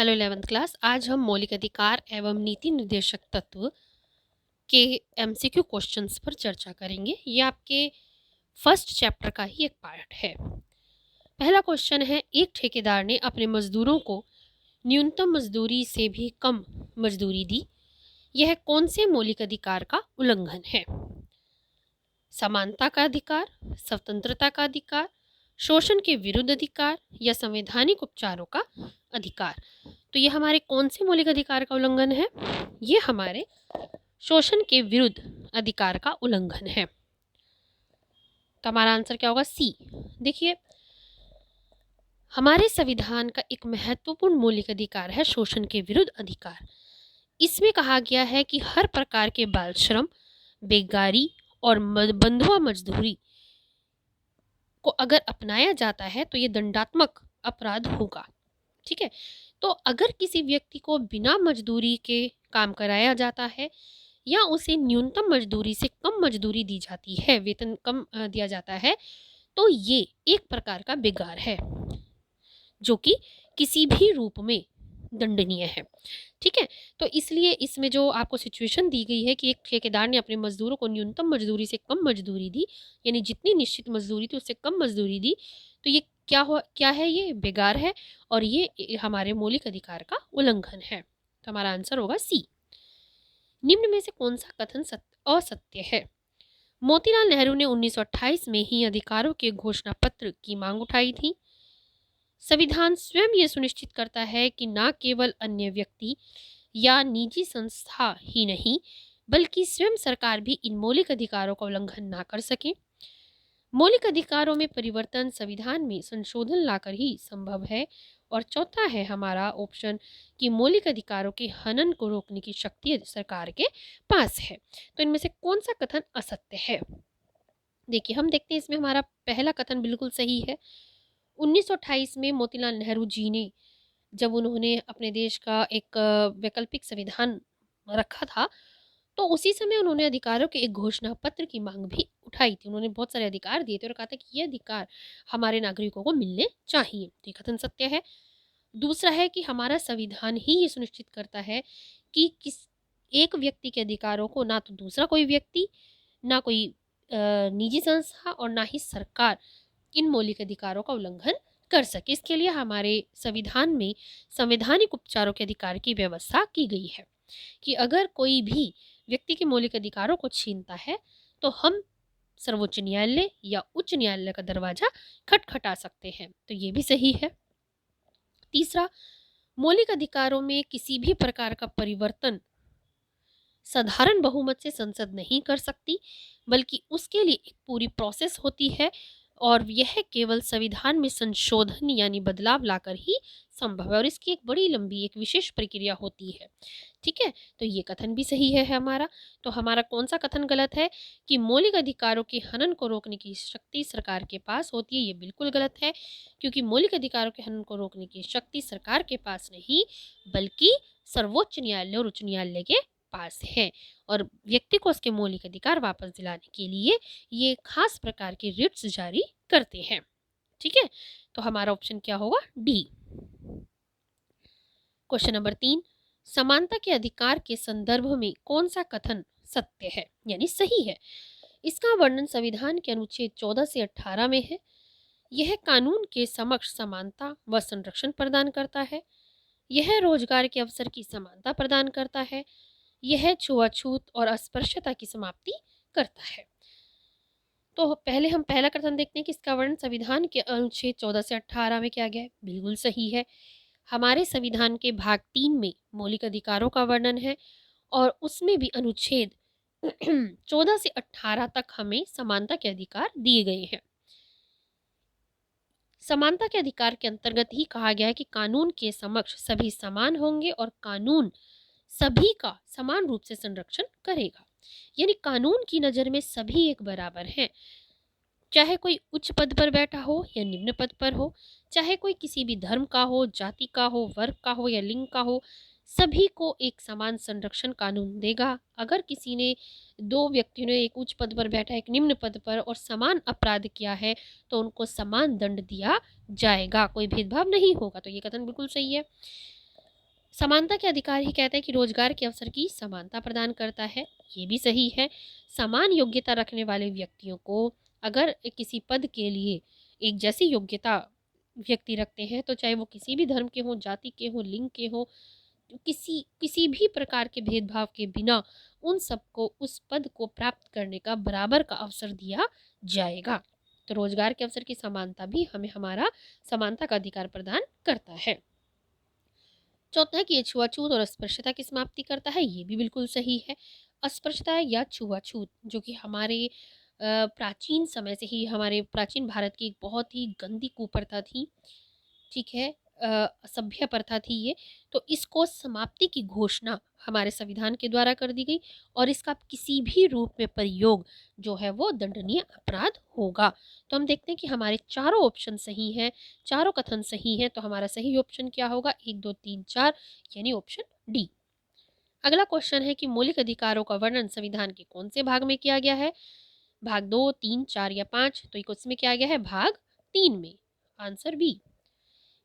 Hello 11th class. आज हम मौलिक अधिकार एवं नीति निर्देशक तत्व के एमसीक्यू क्वेश्चंस पर चर्चा करेंगे। ये आपके फर्स्ट चैप्टर का ही एक पार्ट है। पहला क्वेश्चन है, एक ठेकेदार ने अपने मजदूरों को न्यूनतम मजदूरी से भी कम मजदूरी दी। यह कौन से मौलिक अधिकार का उल्लंघन है? समानता का अधिकार, स्वतंत्रता का अधिकार, शोषण के विरुद्ध अधिकार या संवैधानिक उपचारों का अधिकार। तो ये हमारे कौन से मौलिक अधिकार का उल्लंघन है? ये हमारे शोषण के विरुद्ध अधिकार का उल्लंघन है। तो हमारा आंसर क्या होगा? सी। देखिए, हमारे संविधान का एक महत्वपूर्ण मौलिक अधिकार है शोषण के विरुद्ध अधिकार। इसमें कहा गया है कि हर प्रकार के बाल श्रम, बेगारी और बंधुआ मजदूरी को अगर अपनाया जाता है तो ये दंडात्मक अपराध होगा। ठीक है, तो अगर किसी व्यक्ति को बिना मजदूरी के काम कराया जाता है या उसे न्यूनतम मजदूरी से कम मजदूरी दी जाती है, वेतन कम दिया जाता है, तो ये एक प्रकार का बेगार है जो कि किसी भी रूप में दंडनीय है। ठीक है, तो इसलिए इसमें जो आपको सिचुएशन दी गई है कि एक ठेकेदार ने अपने मजदूरों को न्यूनतम मजदूरी से कम मजदूरी दी, यानी जितनी निश्चित मजदूरी थी उससे कम मजदूरी दी, तो ये क्या है? ये बेगार है और ये हमारे मौलिक अधिकार का उल्लंघन है। तो हमारा आंसर होगा सी। निम्न में से कौन सा कथन असत्य है? मोतीलाल नेहरू ने 1928 में ही अधिकारों के घोषणा पत्र की मांग उठाई थी। संविधान स्वयं ये सुनिश्चित करता है कि न केवल अन्य व्यक्ति या निजी संस्था ही नहीं बल्कि स्वयं सरकार भी इन मौलिक अधिकारों का उल्लंघन ना कर सके। मौलिक अधिकारों में परिवर्तन संविधान में संशोधन लाकर ही संभव है। और चौथा है हमारा ऑप्शन कि मौलिक अधिकारों के हनन को रोकने की शक्ति सरकार के पास है। तो इनमें से कौन सा कथन असत्य है? देखिए, हम देखते हैं इसमें हमारा पहला कथन बिल्कुल सही है। 1928 में मोतीलाल नेहरू जी ने जब उन्होंने अपने देश का एक वैकल्पिक संविधान रखा था, तो उसी समय उन्होंने अधिकारों के एक घोषणा पत्र की मांग भी उठाई थी। उन्होंने बहुत सारे अधिकार दिए थे और कहा था कि ये अधिकार हमारे नागरिकों को मिलने चाहिए। तो ये कथन सत्य है। दूसरा है कि हमारा संविधान ही ये सुनिश्चित करता है कि किस एक व्यक्ति के अधिकारों को ना तो दूसरा कोई व्यक्ति, ना कोई निजी संस्था और ना ही सरकार इन मौलिक अधिकारों का उल्लंघन कर सके। इसके लिए हमारे संविधान में संवैधानिक उपचारों के अधिकार की व्यवस्था की गई है कि अगर कोई भी व्यक्ति के मौलिक अधिकारों को छीनता है तो हम सर्वोच्च न्यायालय या उच्च न्यायालय का दरवाजा खटखटा सकते हैं। तो ये भी सही है। तीसरा, मौलिक अधिकारों में किसी भी प्रकार का परिवर्तन साधारण बहुमत से संसद नहीं कर सकती, बल्कि उसके लिए एक पूरी प्रोसेस होती है और यह केवल संविधान में संशोधन यानी बदलाव लाकर ही संभव है और इसकी एक बड़ी लंबी एक विशेष प्रक्रिया होती है। ठीक है, तो ये कथन भी सही है हमारा। तो हमारा कौन सा कथन गलत है कि मौलिक अधिकारों के हनन को रोकने की शक्ति सरकार के पास होती है? ये बिल्कुल गलत है, क्योंकि मौलिक अधिकारों के हनन को रोकने की शक्ति सरकार के पास नहीं बल्कि सर्वोच्च न्यायालय और उच्च न्यायालय के पास है। और व्यक्ति को उसके मौलिक अधिकार वापस दिलाने के लिए ये खास प्रकार के रिट्स जारी करते हैं। ठीक है, तो हमारा ऑप्शन क्या होगा? डी। क्वेश्चन नंबर 3, समानता के अधिकार के संदर्भ में कौन सा कथन सत्य है यानी सही है? इसका वर्णन संविधान के अनुच्छेद 14 से 18 में है। यह कानून के समक्ष समानता व संरक्षण प्रदान करता है। यह रोजगार के अवसर की समानता प्रदान करता है। यह छुआछूत और अस्पृश्यता की समाप्ति करता है। तो पहले हम पहला कथन देखते हैं कि इसका वर्णन संविधान के अनुच्छेद 14 से 18 में किया गया है। बिल्कुल सही है। हमारे संविधान के भाग 3 में मौलिक अधिकारों का वर्णन है और उसमें भी अनुच्छेद 14 से 18 तक हमें समानता के अधिकार दिए गए हैं। समानता के अधिकार के अंतर्गत ही कहा गया है कि कानून के समक्ष सभी समान होंगे और कानून सभी का समान रूप से संरक्षण करेगा। यानी कानून की नज़र में सभी एक बराबर हैं, चाहे कोई उच्च पद पर बैठा हो या निम्न पद पर हो, चाहे कोई किसी भी धर्म का हो, जाति का हो, वर्ग का हो या लिंग का हो, सभी को एक समान संरक्षण कानून देगा। अगर किसी ने दो व्यक्तियों ने एक उच्च पद पर बैठा एक निम्न पद पर और समान अपराध किया है तो उनको समान दंड दिया जाएगा, कोई भेदभाव नहीं होगा। तो ये कथन बिल्कुल सही है। समानता के अधिकार ही कहता है कि रोजगार के अवसर की समानता प्रदान करता है। ये भी सही है। समान योग्यता रखने वाले व्यक्तियों को अगर किसी पद के लिए एक जैसी योग्यता व्यक्ति रखते हैं, तो चाहे वो किसी भी धर्म के हों, जाति के हों, लिंग के हों, किसी किसी भी प्रकार के भेदभाव के बिना उन सबको उस पद को प्राप्त करने का बराबर का अवसर दिया जाएगा। तो रोजगार के अवसर की समानता भी हमें हमारा समानता का अधिकार प्रदान करता है। चौथा है कि ये छुआछूत और अस्पृश्यता की समाप्ति करता है। ये भी बिल्कुल सही है। अस्पृश्यता या छुआछूत जो कि हमारे प्राचीन समय से ही, हमारे प्राचीन भारत की एक बहुत ही गंदी कुप्रथा थी, ठीक है, असभ्य प्रथा थी ये। तो इसको समाप्ति की घोषणा हमारे संविधान के द्वारा कर दी गई, और इसका किसी भी रूप में प्रयोग जो है वो दंडनीय अपराध होगा। तो हम देखते हैं कि हमारे चारों ऑप्शन सही हैं, चारों कथन सही हैं। तो हमारा सही ऑप्शन क्या होगा? 1 2 3 4, यानी ऑप्शन डी। अगला क्वेश्चन है कि मौलिक अधिकारों का वर्णन संविधान के कौन से भाग में किया गया है? भाग 2, 3, 4 या 5? तो एक उसमें किया गया है भाग 3 में। Answer B.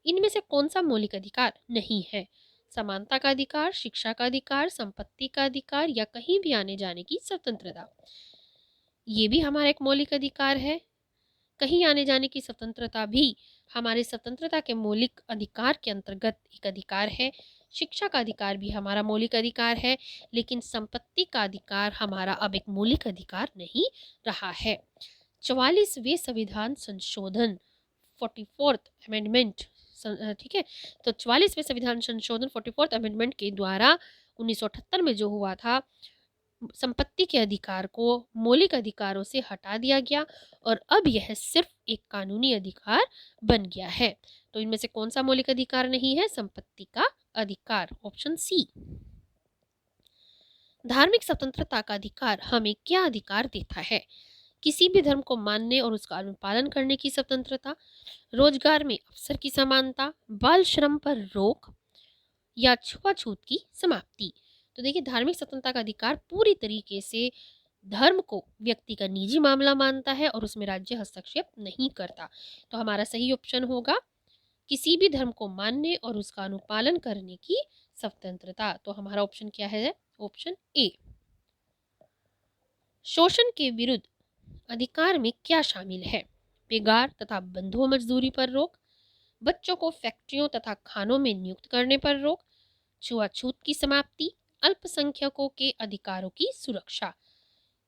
इनमें से कौन सा मौलिक अधिकार नहीं है? समानता का अधिकार, शिक्षा का अधिकार, संपत्ति का अधिकार, या कहीं भी आने जाने की स्वतंत्रता? ये भी हमारा एक मौलिक अधिकार है। कहीं आने जाने की स्वतंत्रता भी हमारे स्वतंत्रता के मौलिक अधिकार के अंतर्गत एक अधिकार है। शिक्षा का अधिकार भी हमारा मौलिक अधिकार है, लेकिन संपत्ति का अधिकार हमारा अब एक मौलिक अधिकार नहीं रहा है। 44वें संविधान संशोधन 44th अमेंडमेंट, ठीक है, तो 44वें संविधान संशोधन 44th अमेंडमेंट के द्वारा 1978 में जो हुआ था, संपत्ति के अधिकार को मौलिक अधिकारों से हटा दिया गया और अब यह सिर्फ एक कानूनी अधिकार बन गया है। तो इनमें से कौन सा मौलिक अधिकार नहीं है? संपत्ति का अधिकार, ऑप्शन सी। धार्मिक स्वतंत्रता का अधिकार हमें क्या अधिकार देता है? किसी भी धर्म को मानने और उसका अनुपालन करने की स्वतंत्रता, रोजगार में अवसर की समानता, बाल श्रम पर रोक, या छुआछूत की समाप्ति? तो देखिए, धार्मिक स्वतंत्रता का अधिकार पूरी तरीके से धर्म को व्यक्ति का निजी मामला मानता है और उसमें राज्य हस्तक्षेप नहीं करता। तो हमारा सही ऑप्शन होगा किसी भी धर्म को मानने और उसका अनुपालन करने की स्वतंत्रता। तो हमारा ऑप्शन क्या है? Option A. शोषण के विरुद्ध अधिकार में क्या शामिल है? बेगार तथा बंधुआ मजदूरी पर रोक, बच्चों को फैक्ट्रियों तथा खानों में नियुक्त करने पर रोक, छुआछूत की समाप्ति, अल्पसंख्यकों के अधिकारों की सुरक्षा।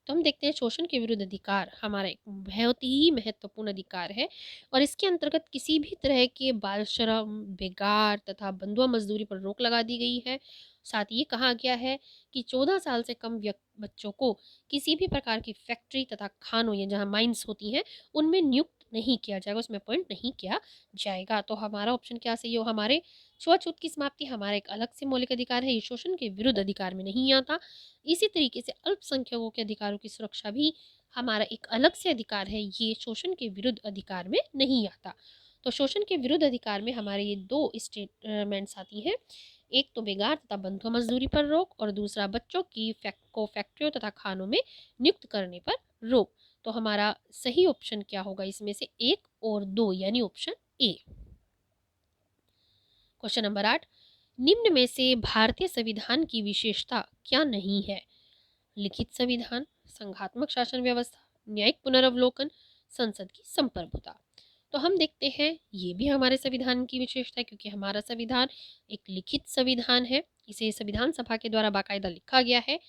तो हम देखते हैं शोषण के विरुद्ध अधिकार हमारा एक बहुत ही महत्वपूर्ण अधिकार है, और इसके अंतर्गत किसी भी तरह के बाल श्रम, बेगार तथा बंधुआ मजदूरी पर रोक लगा दी गई है। साथ ही ये कहा गया है कि 14 साल से कम बच्चों को किसी भी प्रकार की फैक्ट्री तथा खानों या जहाँ माइंस होती हैं उनमें नियुक्त नहीं किया जाएगा, उसमें अपॉइंट नहीं किया जाएगा। तो हमारा ऑप्शन क्या सही हो? हमारे छुआछूत की समाप्ति हमारा एक अलग से मौलिक अधिकार है, ये शोषण के विरुद्ध अधिकार में नहीं आता। इसी तरीके से अल्पसंख्यकों के अधिकारों की सुरक्षा भी हमारा एक अलग से अधिकार है, ये शोषण के विरुद्ध अधिकार में नहीं आता। तो शोषण के विरुद्ध अधिकार में हमारे ये 2 स्टेटमेंट्स आती हैं, एक तो बेगार तथा बंधुआ मजदूरी पर रोक, और दूसरा बच्चों की फैक्ट्रियों तथा खानों में नियुक्त करने पर रोक। तो हमारा सही ऑप्शन क्या होगा इसमें से? 1 और 2, यानी ऑप्शन ए। क्वेश्चन नंबर 8, निम्न में से भारतीय संविधान की विशेषता क्या नहीं है? लिखित संविधान, संघात्मक शासन व्यवस्था, न्यायिक पुनर्वलोकन, संसद की संप्रभुता। तो हम देखते हैं ये भी हमारे संविधान की विशेषता है, क्योंकि हमारा संविधान एक लिखित संविधान है, इसे संविधान सभा के द्वारा बाकायदा लिखा गया है।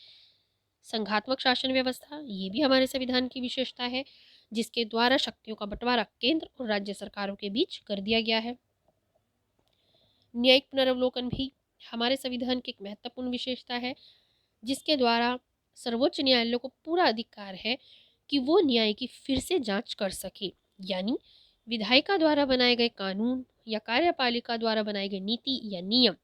संघात्मक शासन व्यवस्था, ये भी हमारे संविधान की विशेषता है, जिसके द्वारा शक्तियों का बंटवारा केंद्र और राज्य सरकारों के बीच कर दिया गया है। न्यायिक पुनर्वलोकन भी हमारे संविधान की एक महत्वपूर्ण विशेषता है, जिसके द्वारा सर्वोच्च न्यायालय को पूरा अधिकार है कि वो न्याय की फिर से जांच कर सके, यानी विधायिका द्वारा बनाए गए कानून या कार्यपालिका द्वारा बनाई गई नीति या नियम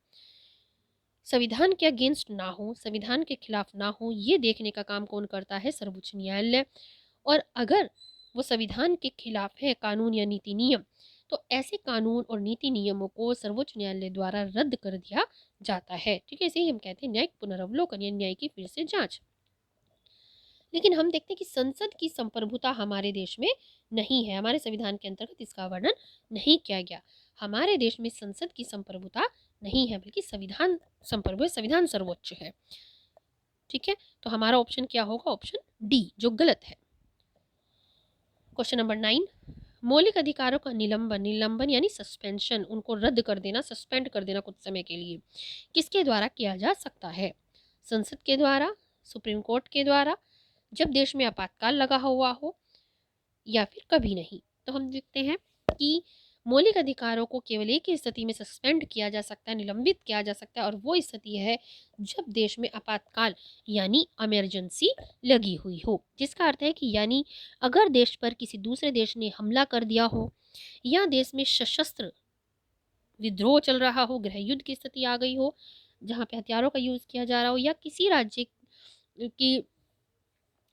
संविधान के अगेंस्ट ना हो, संविधान के खिलाफ ना हो, ये देखने का काम कौन करता है? सर्वोच्च न्यायालय। और अगर वो संविधान के खिलाफ है कानून या नीति नियम, तो ऐसे कानून और नीति नियमों को सर्वोच्च न्यायालय द्वारा रद्द कर दिया जाता है। ठीक है, इसे ही हम कहते हैं न्यायिक पुनर्वलोकन या न्याय की फिर से जांच। लेकिन हम देखते हैं कि संसद की संप्रभुता हमारे देश में नहीं है, हमारे संविधान के अंतर्गत इसका वर्णन नहीं किया गया। हमारे देश में संसद की संप्रभुता नहीं है, बल्कि संविधान संप्रभु है, संविधान सर्वोच्च है। ठीक है, तो हमारा ऑप्शन क्या होगा? ऑप्शन डी, जो गलत है। क्वेश्चन नंबर 9, मौलिक अधिकारों का निलंबन, निलंबन यानी सस्पेंशन, उनको रद्द कर देना, सस्पेंड कर देना कुछ समय के लिए, किसके द्वारा किया जा सकता है? संसद के द्वारा, सुप्रीम कोर्ट के द्वारा, जब देश में आपातकाल लगा हुआ हो, या फिर कभी नहीं। तो हम देखते हैं कि मौलिक अधिकारों को केवल एक ही स्थिति में सस्पेंड किया जा सकता है, निलंबित किया जा सकता है, और वो स्थिति है जब देश में आपातकाल यानी इमरजेंसी लगी हुई हो। जिसका अर्थ है कि यानी अगर देश पर किसी दूसरे देश ने हमला कर दिया हो, या देश में सशस्त्र विद्रोह चल रहा हो, गृह युद्ध की स्थिति आ गई हो जहाँ पे हथियारों का यूज किया जा रहा हो, या किसी राज्य की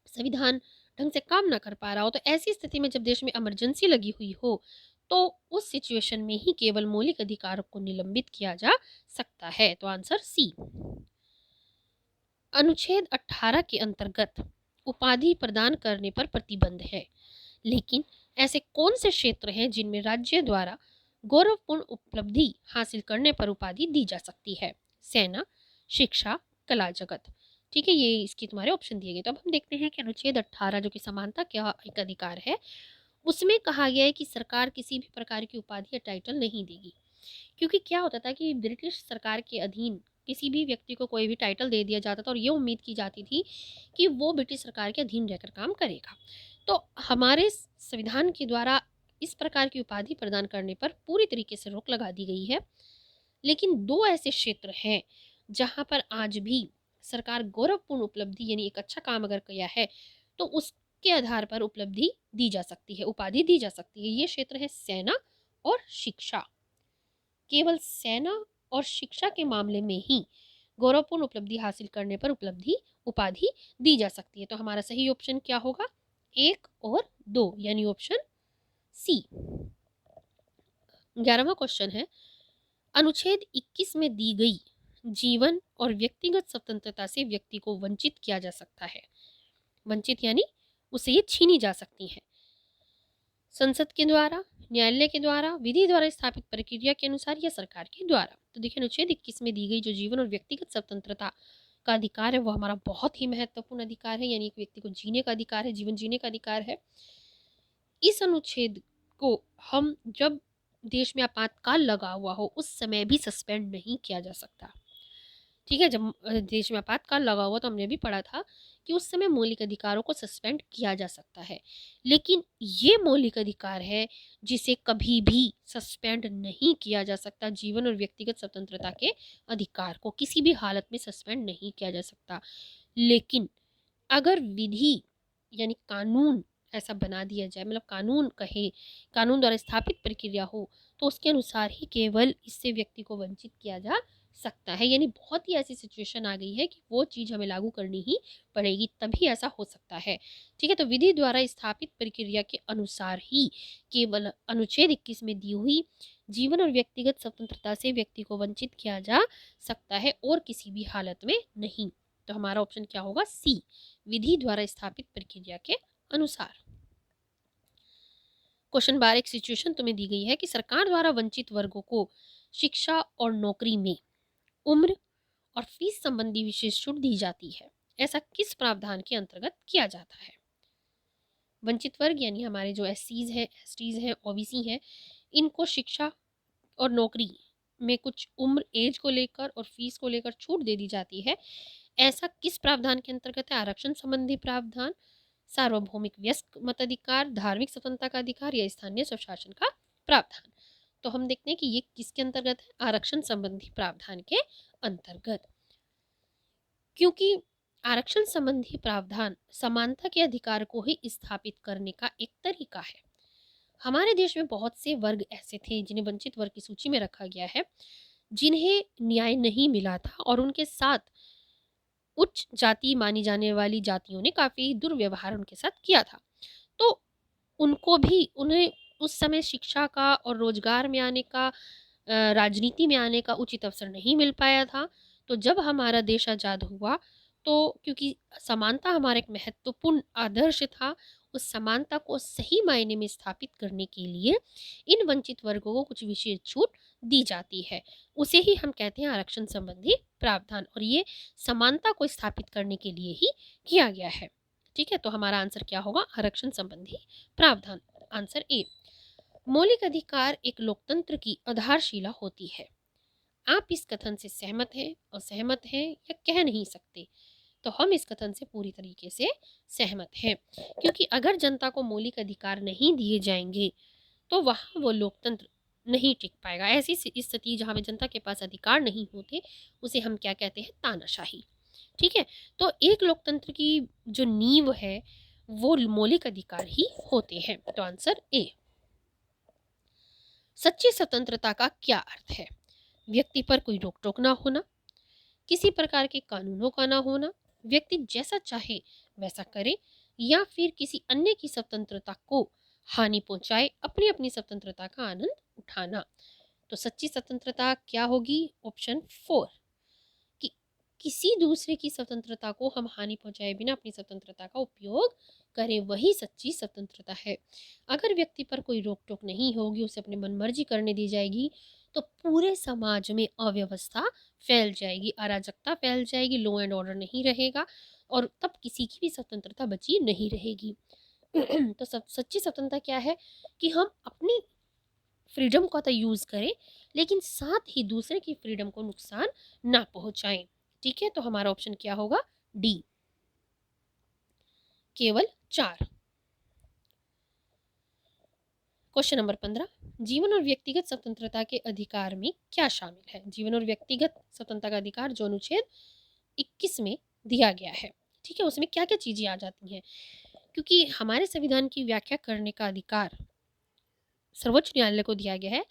संविधान ढंग से काम ना कर पा रहा हो, तो ऐसी स्थिति में जब देश में इमरजेंसी लगी हुई हो, तो उस सिचुएशन में ही केवल मौलिक अधिकारों को निलंबित किया जा सकता है। तो आंसर सी। अनुच्छेद 18 के अंतर्गत उपाधि प्रदान करने पर प्रतिबंध है, लेकिन ऐसे कौन से क्षेत्र हैं जिनमें राज्य द्वारा गौरवपूर्ण उपलब्धि हासिल करने पर उपाधि दी जा सकती है? सेना, शिक्षा, कला जगत। ठीक है, ये इसकी तुम्हारे ऑप्शन दिए गए। तो अब हम देखते हैं कि अनुच्छेद 18 जो कि समानता का एक अधिकार है, उसमें कहा गया है कि सरकार किसी भी प्रकार की उपाधि या टाइटल नहीं देगी। क्योंकि क्या होता था कि ब्रिटिश सरकार के अधीन किसी भी व्यक्ति को कोई भी टाइटल दे दिया जाता था, और ये उम्मीद की जाती थी कि वो ब्रिटिश सरकार के अधीन रहकर काम करेगा। तो हमारे संविधान के द्वारा इस प्रकार की उपाधि प्रदान करने पर पूरी तरीके से रोक लगा दी गई है। लेकिन दो ऐसे क्षेत्र हैं जहां पर आज भी सरकार गौरवपूर्ण उपलब्धि यानी एक अच्छा काम अगर किया है तो उसके आधार पर उपलब्धि दी जा सकती है, उपाधि दी जा सकती है। ये क्षेत्र है सेना और शिक्षा। केवल सेना और शिक्षा के मामले में ही गौरवपूर्ण उपलब्धि हासिल करने पर उपलब्धि उपाधि दी जा सकती है। तो हमारा सही ऑप्शन क्या होगा? 1 और 2, यानी ऑप्शन सी। 11वां क्वेश्चन है, अनुच्छेद 21 में दी गई जीवन और व्यक्तिगत स्वतंत्रता से व्यक्ति को वंचित किया जा सकता है। वंचित यानी उसे ये छीनी जा सकती है। संसद के द्वारा, न्यायालय के द्वारा, विधि द्वारा स्थापित प्रक्रिया के अनुसार, या सरकार के द्वारा। तो देखिए, अनुच्छेद 21 में दी गई जो जीवन और व्यक्तिगत स्वतंत्रता का अधिकार है, वो हमारा बहुत ही महत्वपूर्ण अधिकार है, यानी एक व्यक्ति को जीने का अधिकार है, जीवन जीने का अधिकार है। इस अनुच्छेद को हम जब देश में आपातकाल लगा हुआ हो उस समय भी सस्पेंड नहीं किया जा सकता। ठीक है, जब देश में आपातकाल लगा हुआ तो हमने भी पढ़ा था कि उस समय मौलिक अधिकारों को सस्पेंड किया जा सकता है, लेकिन ये मौलिक अधिकार है जिसे कभी भी सस्पेंड नहीं किया जा सकता। जीवन और व्यक्तिगत स्वतंत्रता के अधिकार को किसी भी हालत में सस्पेंड नहीं किया जा सकता। लेकिन अगर विधि यानी कानून ऐसा बना दिया जाए, मतलब कानून कहे, कानून द्वारा स्थापित प्रक्रिया हो, तो उसके अनुसार ही केवल इससे व्यक्ति को वंचित किया जा सकता है। यानी बहुत ही ऐसी सिचुएशन आ गई है कि वो चीज़ हमें लागू करनी ही पड़ेगी, तभी ऐसा हो सकता है। ठीक है, तो विधि द्वारा स्थापित प्रक्रिया के अनुसार ही केवल अनुच्छेद 21 में दी हुई जीवन और व्यक्तिगत स्वतंत्रता से व्यक्ति को वंचित किया जा सकता है, और किसी भी हालत में नहीं। तो हमारा ऑप्शन क्या होगा? सी, विधि द्वारा स्थापित प्रक्रिया के अनुसार। क्वेश्चन 12, एक सिचुएशन तुम्हें दी गई है कि सरकार द्वारा वंचित वर्गों को शिक्षा और नौकरी में उम्र और फीस संबंधी विशेष छूट दी जाती है। ऐसा किस प्रावधान के अंतर्गत किया जाता है? वंचित वर्ग यानी हमारे जो एससीज हैं, एसटीज हैं, ओबीसी हैं, इनको शिक्षा और नौकरी में कुछ उम्र, एज को लेकर और फीस को लेकर छूट दे दी जाती है। ऐसा किस प्रावधान के अंतर्गत है? आरक्षण संबंधी प्रावधान, सार्वभौमिक वयस्क मताधिकार, धार्मिक स्वतंत्रता का अधिकार, या स्थानीय स्वशासन का प्रावधान। तो हम देखते हैं कि ये किसके अंतर्गत है? आरक्षण संबंधी प्रावधान के अंतर्गत। क्योंकि आरक्षण संबंधी प्रावधान समानता के अधिकार को ही स्थापित करने का एक तरीका है। हमारे देश में बहुत से वर्ग ऐसे थे जिन्हें वंचित वर्ग की सूची में रखा गया है, जिन्हें न्याय नहीं मिला था, और उनके साथ उच्च जाति मानी जाने वाली जातियों ने काफ़ी दुर्व्यवहार उनके साथ किया था। तो उनको भी, उन्हें उस समय शिक्षा का और रोजगार में आने का, राजनीति में आने का उचित अवसर नहीं मिल पाया था। तो जब हमारा देश आज़ाद हुआ, तो क्योंकि समानता हमारा एक महत्वपूर्ण आदर्श था, उस समानता को सही मायने में स्थापित करने के लिए इन वंचित वर्गों को कुछ विशेष छूट दी जाती है, उसे ही हम कहते हैं आरक्षण संबंधी प्रावधान, और ये समानता को स्थापित करने के लिए ही किया गया है। ठीक है, तो हमारा आंसर क्या होगा? आरक्षण संबंधी प्रावधान, आंसर ए। मौलिक अधिकार एक लोकतंत्र की आधारशिला होती है। आप इस कथन से सहमत हैं, असहमत हैं या कह नहीं सकते? तो हम इस कथन से पूरी तरीके से सहमत हैं, क्योंकि अगर जनता को मौलिक अधिकार नहीं दिए जाएंगे तो वहाँ वो लोकतंत्र नहीं टिक पाएगा। ऐसी स्थिति जहाँ पे जनता के पास अधिकार नहीं होते, उसे हम क्या कहते हैं? तानाशाही। ठीक है, तो एक लोकतंत्र की जो नींव है वो मौलिक अधिकार ही होते हैं। तो आंसर ए। सच्ची स्वतंत्रता का क्या अर्थ है? व्यक्ति पर कोई रोक टोक ना होना, किसी प्रकार के कानूनों का ना होना, व्यक्ति जैसा चाहे वैसा करे, या फिर किसी अन्य की स्वतंत्रता को हानि पहुंचाए, अपनी अपनी स्वतंत्रता का आनंद उठाना। तो सच्ची स्वतंत्रता क्या होगी? ऑप्शन 4, कि किसी दूसरे की स्वतंत्रता को हम हानि पहुंचाए बिना अपनी स्वतंत्रता का उपयोग करें, वही सच्ची स्वतंत्रता है। अगर व्यक्ति पर कोई रोक टोक नहीं होगी, उसे अपनी मनमर्जी करने दी जाएगी, तो पूरे समाज में अव्यवस्था फैल जाएगी, अराजकता फैल जाएगी, लॉ एंड ऑर्डर नहीं रहेगा, और तब किसी की भी स्वतंत्रता बची नहीं रहेगी। तो सब सच्ची स्वतंत्रता क्या है? कि हम अपनी फ्रीडम का तो यूज़ करें, लेकिन साथ ही दूसरे की फ्रीडम को नुकसान ना पहुंचाएं। ठीक है, तो हमारा ऑप्शन क्या होगा? डी, केवल 4। क्वेश्चन नंबर 15, जीवन और व्यक्तिगत स्वतंत्रता के अधिकार में क्या शामिल है? जीवन और व्यक्तिगत स्वतंत्रता का अधिकार जो अनुच्छेद 21 में दिया गया है, ठीक है, उसमें क्या क्या चीज़ें आ जाती हैं? क्योंकि हमारे संविधान की व्याख्या करने का अधिकार सर्वोच्च न्यायालय को दिया गया है,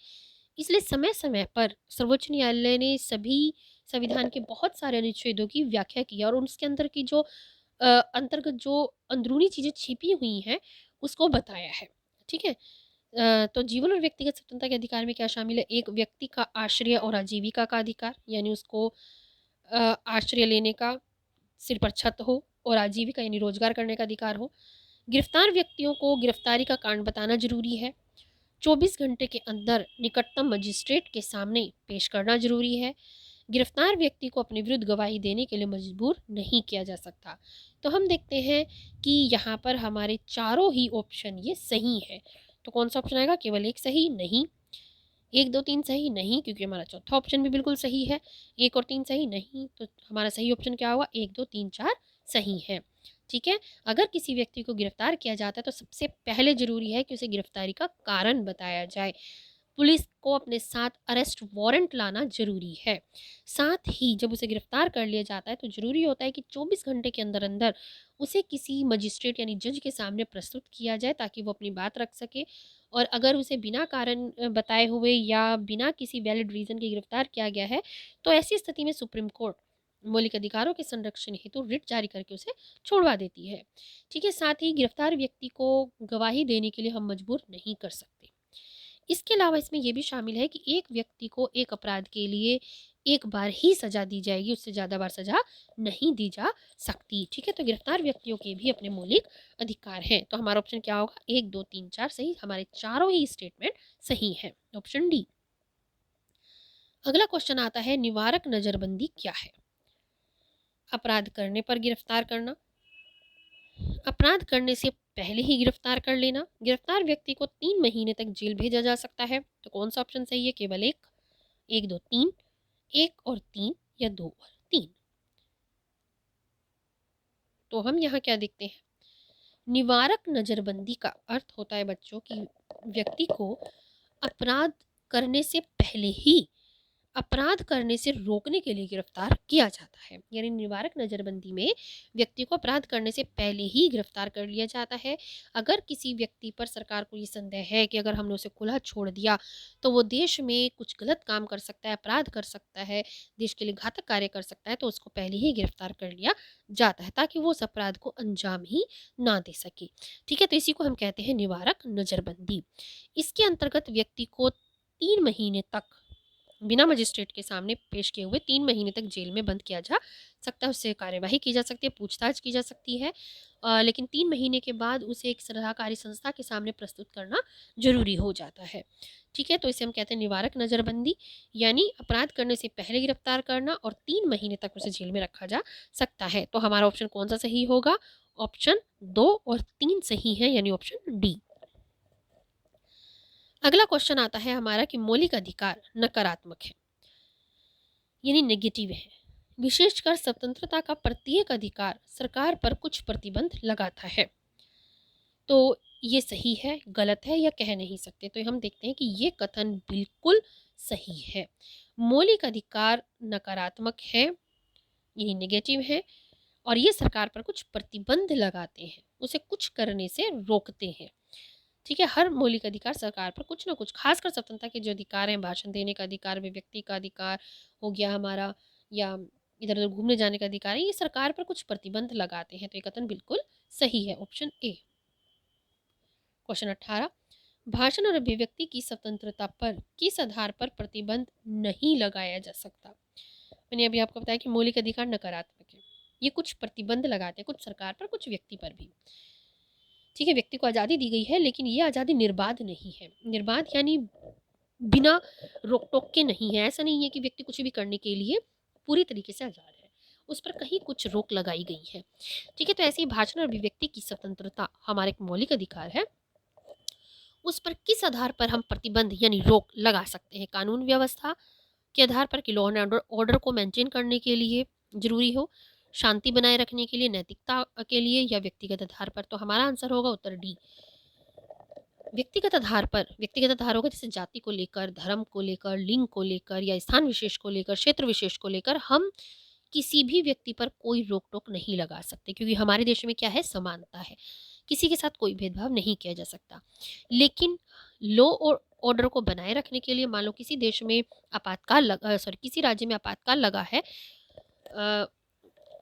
इसलिए समय समय पर सर्वोच्च न्यायालय ने सभी संविधान के बहुत सारे अनुच्छेदों की व्याख्या की और उसके अंदर की जो अंतर्गत जो अंदरूनी चीज़ें छिपी हुई हैं उसको बताया है। ठीक है, तो जीवन और व्यक्तिगत स्वतंत्रता के अधिकार में क्या शामिल है? एक, व्यक्ति का आश्रय और आजीविका का अधिकार, यानी उसको आश्रय लेने का, सिर पर छत हो, और आजीविका यानी रोजगार करने का अधिकार हो। गिरफ्तार व्यक्तियों को गिरफ्तारी का कारण बताना जरूरी है। 24 घंटे के अंदर निकटतम मजिस्ट्रेट के सामने पेश करना जरूरी है। गिरफ्तार व्यक्ति को अपने विरुद्ध गवाही देने के लिए मजबूर नहीं किया जा सकता। तो हम देखते हैं कि यहाँ पर हमारे चारों ही ऑप्शन ये सही है। तो कौन सा ऑप्शन आएगा? केवल एक सही नहीं, 1 2 3 सही नहीं, क्योंकि हमारा चौथा ऑप्शन भी बिल्कुल सही है। 1 और 3 सही नहीं, तो हमारा सही ऑप्शन क्या होगा? 1 2 3 4 सही है। ठीक है, अगर किसी व्यक्ति को गिरफ्तार किया जाता है तो सबसे पहले जरूरी है कि उसे गिरफ्तारी का कारण बताया जाए। पुलिस को अपने साथ अरेस्ट वारंट लाना जरूरी है। साथ ही जब उसे गिरफ्तार कर लिया जाता है तो जरूरी होता है कि 24 घंटे के अंदर अंदर उसे किसी मजिस्ट्रेट यानी जज के सामने प्रस्तुत किया जाए, ताकि वो अपनी बात रख सके। और अगर उसे बिना कारण बताए हुए या बिना किसी वैलिड रीजन के गिरफ्तार किया गया है, तो ऐसी स्थिति में सुप्रीम कोर्ट मौलिक अधिकारों के संरक्षण हेतु रिट जारी करके उसे छोड़वा देती है। ठीक है, साथ ही गिरफ्तार व्यक्ति को गवाही देने के लिए हम मजबूर नहीं कर सकते। इसके अलावा इसमें यह भी शामिल है कि एक व्यक्ति को एक अपराध के लिए एक बार ही सजा दी जाएगी, उससे ज़्यादा बार सजा नहीं दी जा सकती। ठीक है, तो गिरफ्तार व्यक्तियों के भी अपने मौलिक अधिकार हैं। तो हमारा ऑप्शन क्या होगा? 1 2 3 4 सही, हमारे चारों ही स्टेटमेंट सही है, ऑप्शन डी। अगला क्वेश्चन आता है, निवारक नजरबंदी क्या है? अपराध करने पर गिरफ्तार करना, अपराध करने से पहले ही गिरफ्तार कर लेना, गिरफ्तार व्यक्ति को 3 महीने तक जेल भेजा जा सकता है। तो कौन सा ऑप्शन सही है? केवल एक, 1 2 3, 1 और 3 या 2 और 3। तो हम यहाँ क्या देखते हैं? निवारक नजरबंदी का अर्थ होता है बच्चों कि व्यक्ति को अपराध करने से पहले ही अपराध करने से रोकने के लिए गिरफ्तार किया जाता है। यानी निवारक नजरबंदी में व्यक्ति को अपराध करने से पहले ही गिरफ्तार कर लिया जाता है। अगर किसी व्यक्ति पर सरकार को ये संदेह है कि अगर हमने उसे खुला छोड़ दिया तो वो देश में कुछ गलत काम कर सकता है, अपराध कर सकता है, देश के लिए घातक कार्य कर सकता है, तो उसको पहले ही गिरफ्तार कर लिया जाता है ताकि वो उस अपराध को अंजाम ही ना दे सके। ठीक है, तो इसी को हम कहते हैं निवारक नजरबंदी। इसके अंतर्गत व्यक्ति को 3 महीने तक बिना मजिस्ट्रेट के सामने पेश किए हुए 3 महीने तक जेल में बंद किया जा सकता है। उससे कार्यवाही की जा सकती है, पूछताछ की जा सकती है, लेकिन 3 महीने के बाद उसे एक सलाहकारी संस्था के सामने प्रस्तुत करना ज़रूरी हो जाता है। ठीक है, तो इसे हम कहते हैं निवारक नज़रबंदी, यानी अपराध करने से पहले गिरफ्तार करना और 3 महीने तक उसे जेल में रखा जा सकता है। तो हमारा ऑप्शन कौन सा सही होगा? ऑप्शन 2 और 3 सही है, यानी ऑप्शन डी। अगला क्वेश्चन आता है हमारा कि मौलिक अधिकार नकारात्मक है, यानी नेगेटिव है। विशेषकर स्वतंत्रता का प्रत्येक अधिकार सरकार पर कुछ प्रतिबंध लगाता है। तो ये सही है, गलत है, या कह नहीं सकते? तो हम देखते हैं कि ये कथन बिल्कुल सही है। मौलिक अधिकार नकारात्मक है, यानी नेगेटिव है, और ये सरकार पर कुछ प्रतिबंध लगाते हैं, उसे कुछ करने से रोकते हैं। ठीक है, हर मौलिक अधिकार सरकार पर कुछ ना कुछ, खासकर स्वतंत्रता के जो अधिकार हैं, भाषण देने का अधिकार, अभिव्यक्ति का अधिकार हो गया हमारा, या इधर उधर घूमने जाने का अधिकार है, ये सरकार पर कुछ प्रतिबंध लगाते हैं। तो ये कथन बिल्कुल सही है, ऑप्शन ए। क्वेश्चन 18, भाषण और अभिव्यक्ति की स्वतंत्रता पर किस आधार पर प्रतिबंध नहीं लगाया जा सकता? मैंने अभी आपको बताया कि मौलिक अधिकार नकारात्मक है, ये कुछ प्रतिबंध लगाते हैं, कुछ सरकार पर, कुछ व्यक्ति पर भी। ठीक है, व्यक्ति को आज़ादी दी गई है, लेकिन ये आज़ादी निर्बाध नहीं है। निर्बाध यानी बिना रोक टोक के नहीं है। ऐसा नहीं है कि व्यक्ति कुछ भी करने के लिए पूरी तरीके से आज़ाद है, उस पर कहीं कुछ रोक लगाई गई है। ठीक है, तो ऐसे ही भाषण और अभिव्यक्ति की स्वतंत्रता हमारा एक मौलिक अधिकार है, उस पर किस आधार पर हम प्रतिबंध यानी रोक लगा सकते हैं? कानून व्यवस्था के आधार पर कि लॉ एंड ऑर्डर को मेंटेन करने के लिए जरूरी हो, शांति बनाए रखने के लिए, नैतिकता के लिए, या व्यक्तिगत आधार पर? तो हमारा आंसर होगा उत्तर डी, व्यक्तिगत आधार पर। व्यक्तिगत आधार होगा जैसे जाति को लेकर, धर्म को लेकर, लिंग को लेकर, या स्थान विशेष को लेकर, क्षेत्र विशेष को लेकर हम किसी भी व्यक्ति पर कोई रोक टोक नहीं लगा सकते, क्योंकि हमारे देश में क्या है, समानता है, किसी के साथ कोई भेदभाव नहीं किया जा सकता। लेकिन लॉ और ऑर्डर को बनाए रखने के लिए, मान लो किसी देश में आपातकाल किसी राज्य में आपातकाल लगा है,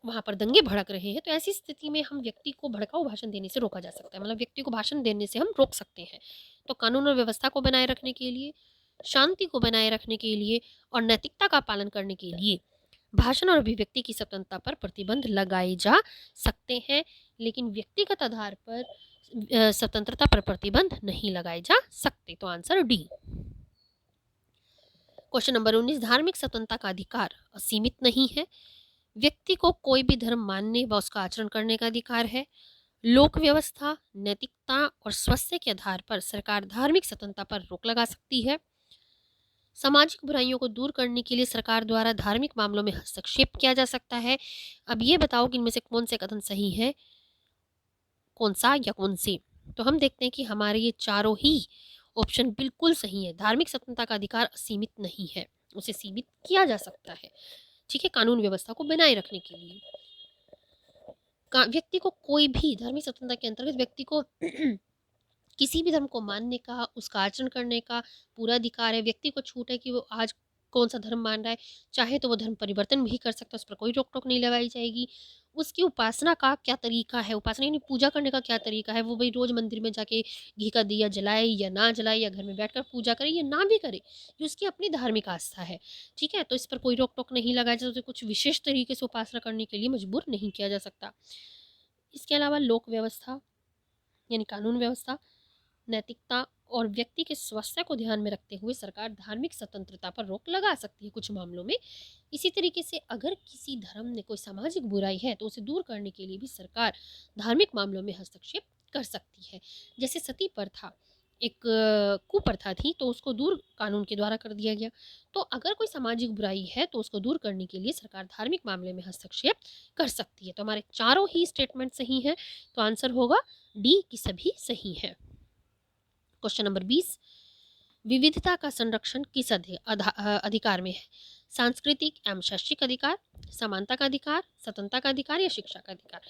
वहाँ पर दंगे भड़क रहे हैं, तो ऐसी स्थिति में हम व्यक्ति को भड़काऊ भाषण देने से रोका जा सकता है, मतलब व्यक्ति को भाषण देने से हम रोक सकते हैं। तो कानून और व्यवस्था को बनाए रखने के लिए, शांति को बनाए रखने के लिए और नैतिकता का पालन करने के लिए भाषण और अभिव्यक्ति की स्वतंत्रता पर प्रतिबंध लगाए जा सकते हैं, लेकिन व्यक्तिगत आधार पर स्वतंत्रता पर प्रतिबंध नहीं लगाए जा सकते। तो आंसर डी। क्वेश्चन नंबर 19, धार्मिक स्वतंत्रता का अधिकार असीमित नहीं है। व्यक्ति को कोई भी धर्म मानने व उसका आचरण करने का अधिकार है। लोक व्यवस्था, नैतिकता और स्वास्थ्य के आधार पर सरकार धार्मिक स्वतंत्रता पर रोक लगा सकती है। सामाजिक बुराइयों को दूर करने के लिए सरकार द्वारा धार्मिक मामलों में हस्तक्षेप किया जा सकता है। अब ये बताओ कि इनमें से कौन से कथन सही है, कौन सा या कौन से? तो हम देखते हैं कि हमारे ये चारों ही ऑप्शन बिल्कुल सही है। धार्मिक स्वतंत्रता का अधिकार असीमित नहीं है, उसे सीमित किया जा सकता है। ठीक है, कानून व्यवस्था को बनाए रखने के लिए व्यक्ति को कोई भी धार्मिक स्वतंत्रता के अंतर्गत व्यक्ति को किसी भी धर्म को मानने का, उसका आचरण करने का पूरा अधिकार है। व्यक्ति को छूट है कि वो आज कौन सा धर्म मान रहा है, चाहे तो वो धर्म परिवर्तन भी कर सकता है, उस पर कोई रोक टोक नहीं लगाई जाएगी। उसकी उपासना का क्या तरीका है, उपासना यानी पूजा करने का क्या तरीका है, वो भाई रोज मंदिर में जाके घी का दिया जलाए या ना जलाए, या घर में बैठकर पूजा करे या ना भी करे, ये उसकी अपनी धार्मिक आस्था है। ठीक है, तो इस पर कोई रोक टोक नहीं लगाया जाता, उसे कुछ विशेष तरीके से उपासना करने के लिए मजबूर नहीं किया जा सकता। इसके अलावा लोक व्यवस्था यानी कानून व्यवस्था, नैतिकता और व्यक्ति के स्वास्थ्य को ध्यान में रखते हुए सरकार धार्मिक स्वतंत्रता पर रोक लगा सकती है कुछ मामलों में। इसी तरीके से अगर किसी धर्म में कोई सामाजिक बुराई है तो उसे दूर करने के लिए भी सरकार धार्मिक मामलों में हस्तक्षेप कर सकती है। जैसे सती प्रथा एक कुप्रथा थी, तो उसको दूर कानून के द्वारा कर दिया गया। तो अगर कोई सामाजिक बुराई है तो उसको दूर करने के लिए सरकार धार्मिक मामले में हस्तक्षेप कर सकती है। तो हमारे चारों ही स्टेटमेंट सही हैं, तो आंसर होगा डी की सभी सही है। क्वेश्चन नंबर 20, विविधता का संरक्षण किस अधिकार में है? सांस्कृतिक एवं शैक्षिक अधिकार, समानता का अधिकार, स्वतंत्रता का अधिकार, या शिक्षा का अधिकार?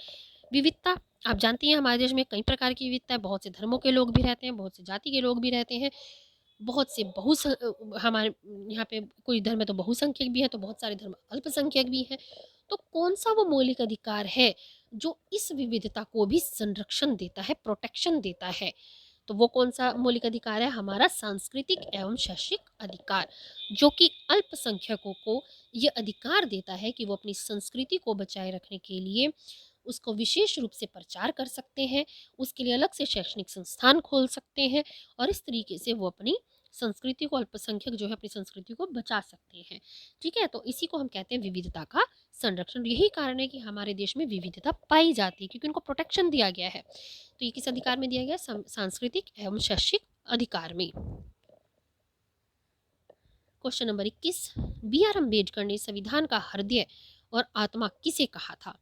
विविधता, आप जानती हैं हमारे देश में कई प्रकार की विविधता है। बहुत से धर्मों के लोग भी रहते हैं, बहुत से जाति के लोग भी रहते हैं, बहुत से हमारे यहाँ पे कोई धर्म है तो बहुसंख्यक भी है, तो बहुत सारे धर्म अल्पसंख्यक भी हैं। तो कौन सा वो मौलिक अधिकार है जो इस विविधता को भी संरक्षण देता है, प्रोटेक्शन देता है? तो वो कौन सा मौलिक अधिकार है? हमारा सांस्कृतिक एवं शैक्षिक अधिकार, जो कि अल्पसंख्यकों को ये अधिकार देता है कि वो अपनी संस्कृति को बचाए रखने के लिए उसको विशेष रूप से प्रचार कर सकते हैं, उसके लिए अलग से शैक्षणिक संस्थान खोल सकते हैं और इस तरीके से वो अपनी संस्कृति को, अल्पसंख्यक जो है अपनी संस्कृति को बचा सकते हैं। ठीक है, तो इसी को हम कहते हैं विविधता का संरक्षण। यही कारण है कि हमारे देश में विविधता पाई जाती है, क्योंकि उनको प्रोटेक्शन दिया गया है। तो ये किस अधिकार में दिया गया? सांस्कृतिक एवं शैक्षिक अधिकार में। Question number 21, B R Ambedkar ने संविधान का हृदय और आत्मा किसे कहा था?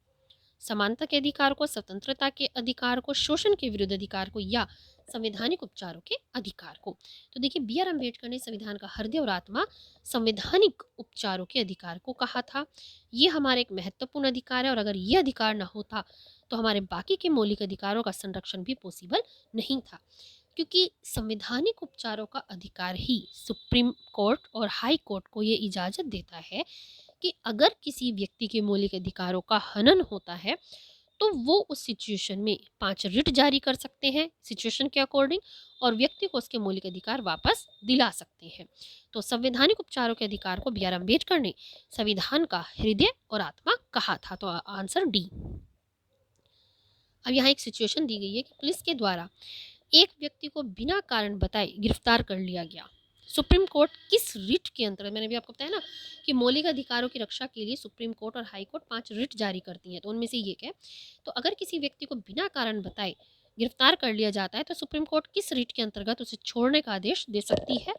समानता के अधिकार को, स्वतंत्रता के अधिकार को, शोषण के विरुद्ध अधिकार को, या संवैधानिक उपचारों के अधिकार को? तो देखिए, बी आर अम्बेडकर ने संविधान का हृदय और आत्मा संवैधानिक उपचारों के अधिकार को कहा था। ये हमारा एक महत्वपूर्ण अधिकार है और अगर ये अधिकार ना होता तो हमारे बाकी के मौलिक अधिकारों का संरक्षण भी पॉसिबल नहीं था, क्योंकि संवैधानिक उपचारों का अधिकार ही सुप्रीम कोर्ट और हाई कोर्ट को ये इजाज़त देता है कि अगर किसी व्यक्ति के मौलिक अधिकारों का हनन होता है तो वो उस सिचुएशन में 5 रिट जारी कर सकते हैं सिचुएशन के अकॉर्डिंग, और व्यक्ति को उसके मौलिक अधिकार वापस दिला सकते हैं। तो संवैधानिक उपचारों के अधिकार को बी आर अम्बेडकर ने संविधान का हृदय और आत्मा कहा था। तो आंसर डी। अब यहाँ एक सिचुएशन दी गई है कि पुलिस के द्वारा एक व्यक्ति को बिना कारण बताए गिरफ्तार कर लिया गया। सुप्रीम कोर्ट किस रिट के अंतर्गत? मैंने भी आपको बताया ना कि मौलिक अधिकारों की रक्षा के लिए सुप्रीम कोर्ट और हाई कोर्ट 5 रिट जारी करती हैं, तो उनमें से ये है। तो अगर किसी व्यक्ति को बिना कारण बताए गिरफ्तार कर लिया जाता है तो सुप्रीम कोर्ट किस रिट के अंतर्गत उसे छोड़ने का आदेश दे सकती है?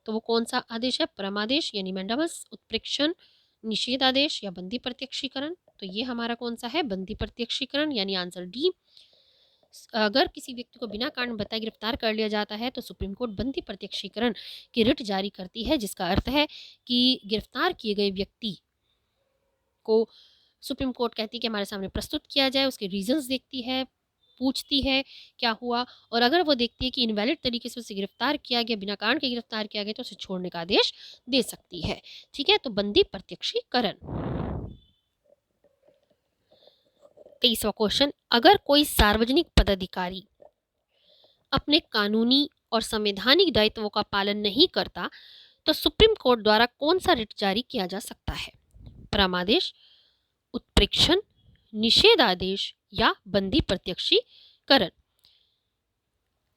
तो वो कौन सा आदेश है? परमादेश यानी मैंडामस, उत्प्रेक्षण, निषेध आदेश या बंदी प्रत्यक्षीकरण? तो ये हमारा कौन सा है? बंदी प्रत्यक्षीकरण, यानी आंसर डी। अगर किसी व्यक्ति को बिना कारण बताए गिरफ्तार कर लिया जाता है तो सुप्रीम कोर्ट बंदी प्रत्यक्षीकरण की रिट जारी करती है, जिसका अर्थ है कि गिरफ्तार किए गए व्यक्ति को सुप्रीम कोर्ट कहती है कि हमारे सामने प्रस्तुत किया जाए, उसके रीजंस देखती है, पूछती है क्या हुआ, और अगर वो देखती है कि इनवैलिड तरीके से उसे गिरफ्तार किया गया, बिना कारण के गिरफ्तार किया गया, तो उसे छोड़ने का आदेश दे सकती है। ठीक है, तो बंदी प्रत्यक्षीकरण। 23वां क्वेश्चन, अगर कोई सार्वजनिक पदाधिकारी अपने कानूनी और संवैधानिक दायित्वों का पालन नहीं करता तो सुप्रीम कोर्ट द्वारा कौन सा रिट जारी किया जा सकता है? परमादेश, उत्प्रेक्षण, निषेधादेश या बंदी प्रत्यक्षीकरण?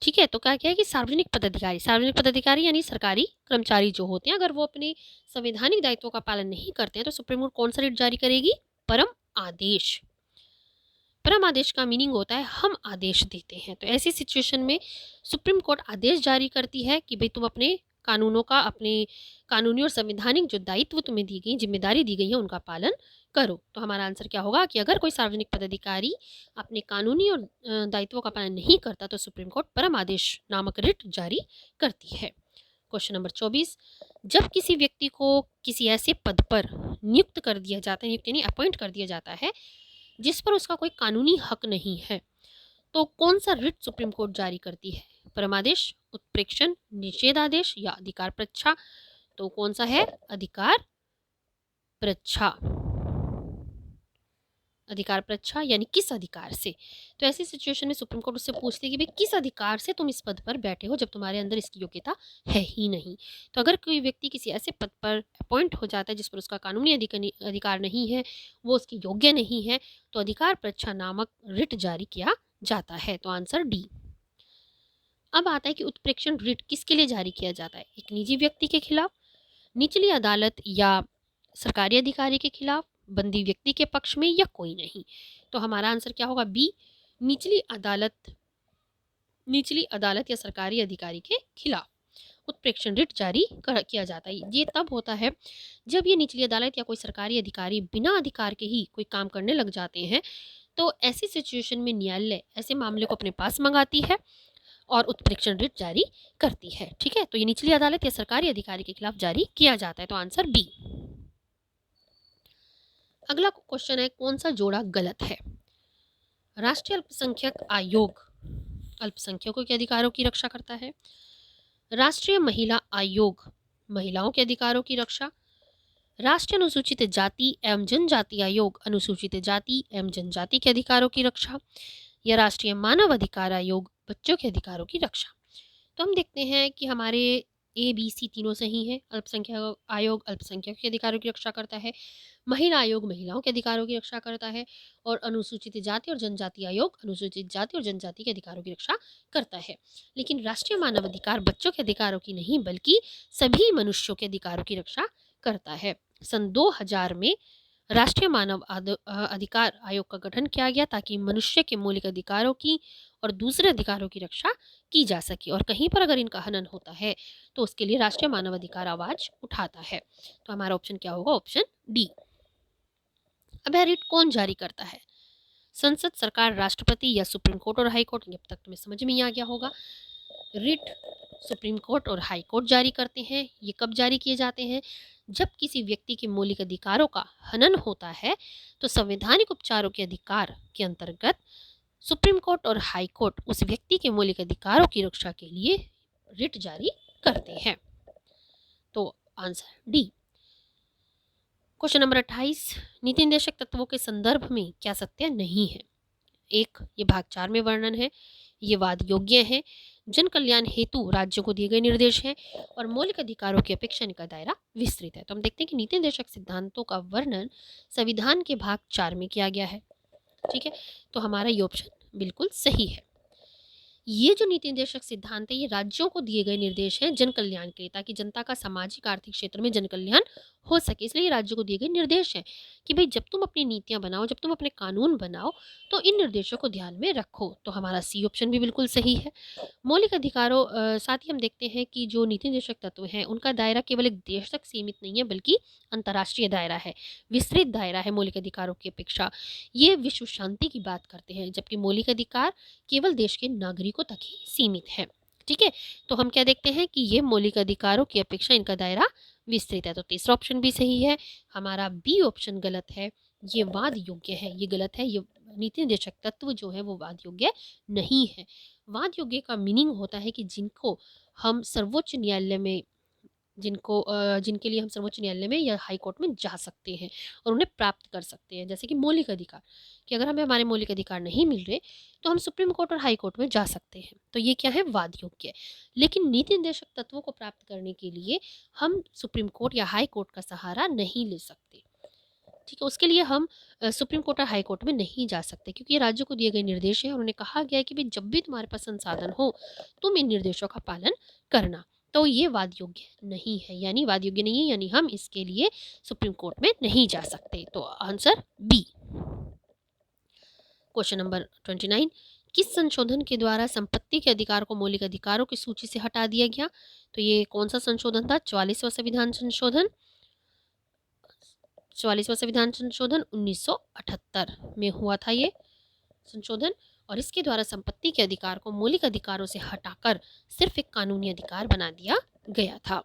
ठीक है, तो क्या क्या है कि सार्वजनिक पदाधिकारी यानी सरकारी कर्मचारी जो होते हैं, अगर वो अपने संवैधानिक दायित्वों का पालन नहीं करते हैं तो सुप्रीम कोर्ट कौन सा रिट जारी करेगी? परम आदेश। परम आदेश का मीनिंग होता है हम आदेश देते हैं। तो ऐसी सिचुएशन में सुप्रीम कोर्ट आदेश जारी करती है कि भाई तुम अपने कानूनों का, अपने कानूनी और संवैधानिक जो दायित्व तुम्हें दी गई, जिम्मेदारी दी गई है, उनका पालन करो। तो हमारा आंसर क्या होगा कि अगर कोई सार्वजनिक पदाधिकारी अपने कानूनी और दायित्वों का पालन नहीं करता तो सुप्रीम कोर्ट परम आदेश नामक रिट जारी करती है। क्वेश्चन नंबर 24, जब किसी व्यक्ति को किसी ऐसे पद पर नियुक्त कर दिया जाता है, नियुक्त यानी अपॉइंट कर दिया जाता है जिस पर उसका कोई कानूनी हक नहीं है, तो कौन सा रिट सुप्रीम कोर्ट जारी करती है? परमादेश, उत्प्रेक्षण, निषेधादेश या अधिकार प्रच्छा? तो कौन सा है? अधिकार प्रच्छा। अधिकार प्रच्छा यानी किस अधिकार से? तो ऐसी सिचुएशन में सुप्रीम कोर्ट उससे पूछती है कि भाई किस अधिकार से तुम इस पद पर बैठे हो जब तुम्हारे अंदर इसकी योग्यता है ही नहीं। तो अगर कोई व्यक्ति किसी ऐसे पद पर अपॉइंट हो जाता है जिस पर उसका कानूनी अधिकार नहीं है, वो उसकी योग्य नहीं है, तो अधिकार प्रच्छा नामक रिट जारी किया जाता है। तो आंसर डी। अब आता है कि उत्प्रेक्षण रिट किसके लिए जारी किया जाता है? एक निजी व्यक्ति के खिलाफ, निचली अदालत या सरकारी अधिकारी के खिलाफ, बंदी व्यक्ति के पक्ष में, या कोई नहीं? तो हमारा आंसर क्या होगा? बी, निचली अदालत या सरकारी अधिकारी के खिलाफ उत्प्रेक्षण रिट जारी किया जाता है। ये तब होता है जब ये निचली अदालत या कोई सरकारी अधिकारी बिना अधिकार के ही कोई काम करने लग जाते हैं। तो ऐसी सिचुएशन में न्यायालय ऐसे मामले को अपने पास मंगाती है और उत्प्रेक्षण रिट जारी करती है। ठीक है, तो ये निचली अदालत या सरकारी अधिकारी के खिलाफ जारी किया जाता है। तो आंसर बी। अगला क्वेश्चन है, कौन सा जोड़ा गलत है? राष्ट्रीय अल्पसंख्यक आयोग अल्पसंख्यकों के अधिकारों की रक्षा करता है। राष्ट्रीय महिला आयोग महिलाओं के अधिकारों की रक्षा। राष्ट्रीय अनुसूचित जाति एवं जनजाति आयोग अनुसूचित जाति एवं जनजाति के अधिकारों की रक्षा। या राष्ट्रीय मानव अधिकार आयोग बच्चों के अधिकारों की रक्षा। तो हम देखते हैं कि हमारे ए बी सी तीनों सही हैं। अल्पसंख्यक आयोग अल्पसंख्यक के अधिकारों की रक्षा करता है, महिला आयोग महिलाओं के अधिकारों की रक्षा करता है, और अनुसूचित जाति और जनजाति आयोग अनुसूचित जाति और जनजाति के अधिकारों की रक्षा करता है। लेकिन राष्ट्रीय मानव अधिकार बच्चों के अधिकारों की नहीं बल्कि सभी मनुष्यों के अधिकारों की रक्षा करता है। सन 2000 में राष्ट्रीय मानव अधिकार आयोग का गठन किया गया ताकि मनुष्य के मौलिक अधिकारों की और दूसरे अधिकारों की रक्षा की जा सके, और कहीं पर अगर इनका हनन होता है तो उसके लिए राष्ट्रीय मानव अधिकार आवाज उठाता है। तो हमारा ऑप्शन क्या होगा? Option D. अब रिट कौन जारी करता है? संसद, सरकार, राष्ट्रपति या सुप्रीम कोर्ट और हाई कोर्ट? अब तक तुम्हें समझ में ही आ गया होगा। रिट सुप्रीम कोर्ट और हाई कोर्ट जारी करते हैं। ये कब जारी किए जाते हैं? जब किसी व्यक्ति के मौलिक अधिकारों का हनन होता है तो संवैधानिक उपचारों के अधिकार के अंतर्गत सुप्रीम कोर्ट और हाई कोर्ट उस व्यक्ति के मौलिक अधिकारों की रक्षा के लिए रिट जारी करते हैं। तो आंसर डी। क्वेश्चन नंबर 28, नीति निर्देशक तत्वों के संदर्भ में क्या सत्य नहीं है? एक, ये भाग 4 में वर्णन है, ये वाद योग्य है, जन कल्याण हेतु राज्यों को दिए गए निर्देश हैं, और मौलिक अधिकारों की अपेक्षा इनका दायरा विस्तृत है। तो हम देखते हैं कि नीति निर्देशक सिद्धांतों का वर्णन संविधान के भाग 4 में किया गया है। ठीक है, तो हमारा ये ऑप्शन बिल्कुल सही है। ये जो नीति निर्देशक सिद्धांत है ये राज्यों को दिए गए निर्देश हैं जन कल्याण के लिए, ताकि जनता का सामाजिक आर्थिक क्षेत्र में जन कल्याण हो सके। इसलिए राज्यों को दिए गए निर्देश हैं कि भाई जब तुम अपनी नीतियां बनाओ, जब तुम अपने कानून बनाओ, तो इन निर्देशों को ध्यान में रखो। तो हमारा सी ऑप्शन भी बिल्कुल सही है। मौलिक अधिकारों साथ ही हम देखते हैं कि जो नीति निर्देशक तत्व हैं उनका दायरा केवल एक देश तक सीमित नहीं है बल्कि अंतर्राष्ट्रीय दायरा है, विस्तृत दायरा है मौलिक अधिकारों की अपेक्षा। ये विश्व शांति की बात करते हैं, जबकि मौलिक अधिकार केवल देश के नागरिकों तक ही सीमित है। ठीक है, तो हम क्या देखते हैं कि ये मौलिक अधिकारों की अपेक्षा इनका दायरा विस्तृत है। तो तीसरा ऑप्शन भी सही है। हमारा बी ऑप्शन गलत है, ये वाद योग्य है, ये गलत है। ये नीति निर्देशक तत्व जो है वो वाद योग्य नहीं है। वाद योग्य का मीनिंग होता है कि जिनको हम सर्वोच्च न्यायालय में जिनके लिए हम सर्वोच्च न्यायालय में या हाई कोर्ट में जा सकते हैं और उन्हें प्राप्त कर सकते हैं। जैसे कि मौलिक अधिकार, कि अगर हमें हमारे मौलिक अधिकार नहीं मिल रहे तो हम सुप्रीम कोर्ट और हाई कोर्ट में जा सकते हैं। तो ये क्या है? वाद योग्य। लेकिन नीति निर्देशक तत्वों को प्राप्त करने के लिए हम सुप्रीम कोर्ट या हाई कोर्ट का सहारा नहीं ले सकते। ठीक है, उसके लिए हम सुप्रीम कोर्ट और हाई कोर्ट में नहीं जा सकते, क्योंकि ये राज्यों को दिए गए निर्देश हैं। उन्होंने कहा गया है कि भाई जब भी तुम्हारे पास संसाधन हो तुम इन निर्देशों का पालन करना। तो ये वाद योग्य नहीं है, यानी वाद योग्य नहीं है, यानी हम इसके लिए सुप्रीम कोर्ट में नहीं जा सकते। तो आंसर बी। क्वेश्चन नंबर 29, किस संशोधन के द्वारा संपत्ति के अधिकार को मौलिक अधिकारों की सूची से हटा दिया गया? तो ये कौन सा संशोधन था? 44वां संविधान संशोधन। 44वां संविधान संशोधन 1978 में हुआ था ये संशोधन, और इसके द्वारा संपत्ति के अधिकार को मौलिक अधिकारों से हटाकर सिर्फ एक कानूनी अधिकार बना दिया गया था।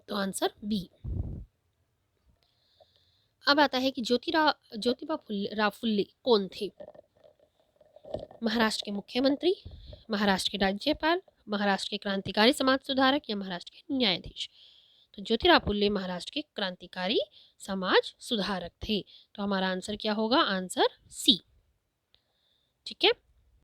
तो आंसर बी। अब आता है कि ज्योतिबा फुले कौन थे? महाराष्ट्र के मुख्यमंत्री, महाराष्ट्र के राज्यपाल, महाराष्ट्र के क्रांतिकारी समाज सुधारक या महाराष्ट्र के न्यायाधीश? तो ज्योतिराव फुले महाराष्ट्र के क्रांतिकारी समाज सुधारक थे। तो हमारा आंसर क्या होगा? Answer C. ठीक है।